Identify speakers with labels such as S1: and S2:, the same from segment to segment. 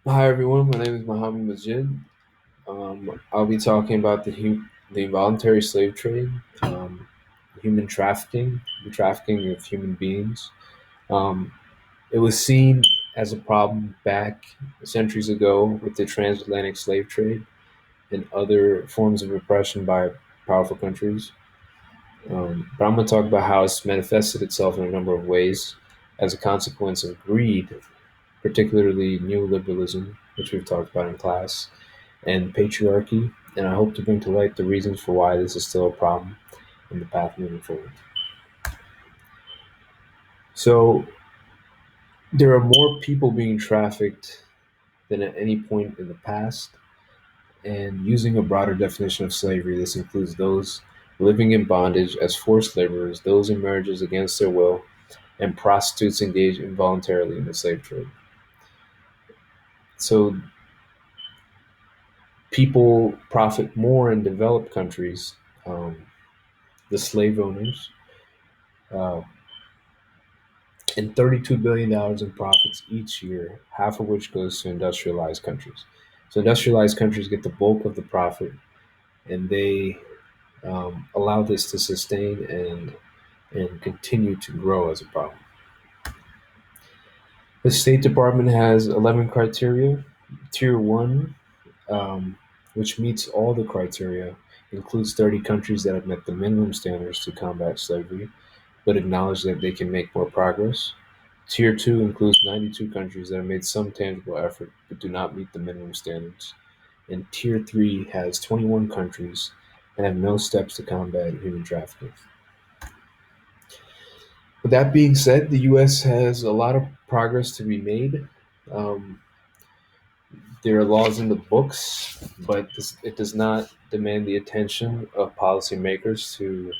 S1: Hi everyone, my name is Mohammed Majid. I'll be talking about the involuntary slave trade, human trafficking, the trafficking of human beings. Um, it was seen as a problem back centuries ago with the transatlantic slave trade and other forms of oppression by powerful countries. But I'm going to talk about how it's manifested itself in a number of ways as a consequence of greed, particularly neoliberalism, which we've talked about in class, and patriarchy, and I hope to bring to light the reasons for why this is still a problem in the path moving forward. So, there are more people being trafficked than at any point in the past, and using a broader definition of slavery, this includes those living in bondage as forced laborers, those in marriages against their will, and prostitutes engaged involuntarily in the slave trade. So, people profit more in developed countries. The slave owners uh, and $32 billion in profits each year, half of which goes to industrialized countries. So industrialized countries get the bulk of the profit, and they allow this to sustain and continue to grow as a problem. The State Department has 11 criteria. Tier one, um, which meets all the criteria, includes 30 countries that have met the minimum standards to combat slavery, but acknowledge that they can make more progress. Tier 2 includes 92 countries that have made some tangible effort but do not meet the minimum standards. And Tier 3 has 21 countries and have no steps to combat human trafficking. With that being said, the US has a lot of progress to be made. Um, there are laws in the books, but it does not demand the attention of policymakers to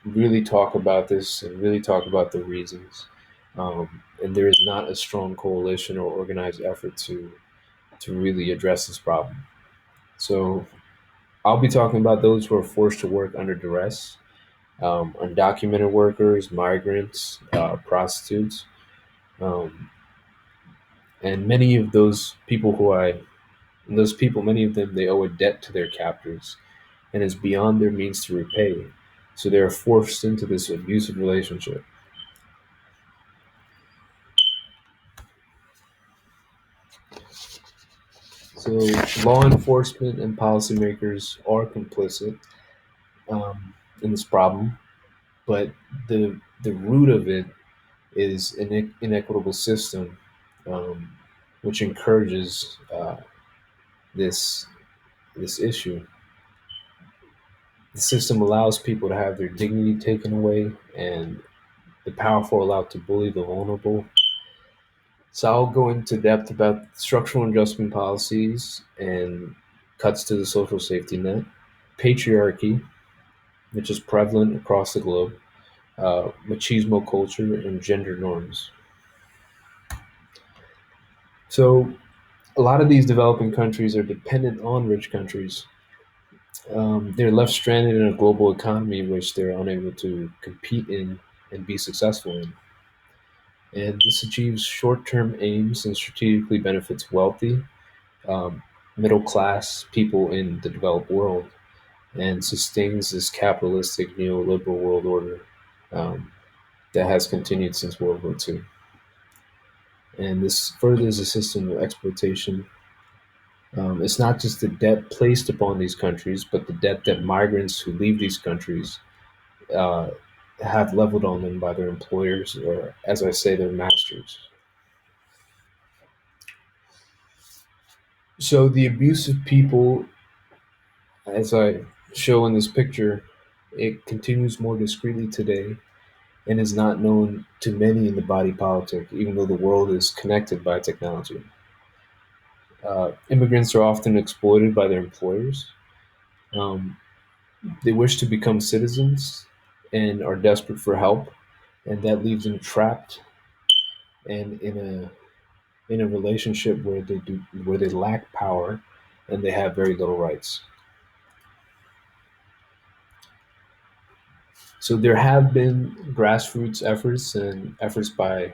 S1: really talk about this and really talk about the reasons. And there is not a strong coalition or organized effort to really address this problem. So I'll be talking about those who are forced to work under duress, undocumented workers, migrants, prostitutes, um, and many of those people, many of them, they owe a debt to their captors, and is beyond their means to repay. So they are forced into this abusive relationship. So law enforcement and policymakers are complicit um, in this problem, but the root of it is an inequitable system, um, which encourages this this issue. The system allows people to have their dignity taken away, and the powerful allowed to bully the vulnerable. So I'll go into depth about structural adjustment policies and cuts to the social safety net, patriarchy, which is prevalent across the globe, machismo culture, and gender norms. So, a lot of these developing countries are dependent on rich countries. They're left stranded in a global economy which they're unable to compete in and be successful in. And this achieves short term aims and strategically benefits wealthy, um, middle class people in the developed world and sustains this capitalistic neoliberal world order um, that has continued since World War II. And this furthers a system of exploitation. It's not just the debt placed upon these countries, but the debt that migrants who leave these countries uh, have leveled on them by their employers, or as I say, their masters. So the abuse of people, as I show in this picture, it continues more discreetly today and is not known to many in the body politic, even though the world is connected by technology. Immigrants are often exploited by their employers. Um, they wish to become citizens and are desperate for help, and that leaves them trapped and in a relationship where they lack power and they have very little rights. So there have been grassroots efforts and efforts by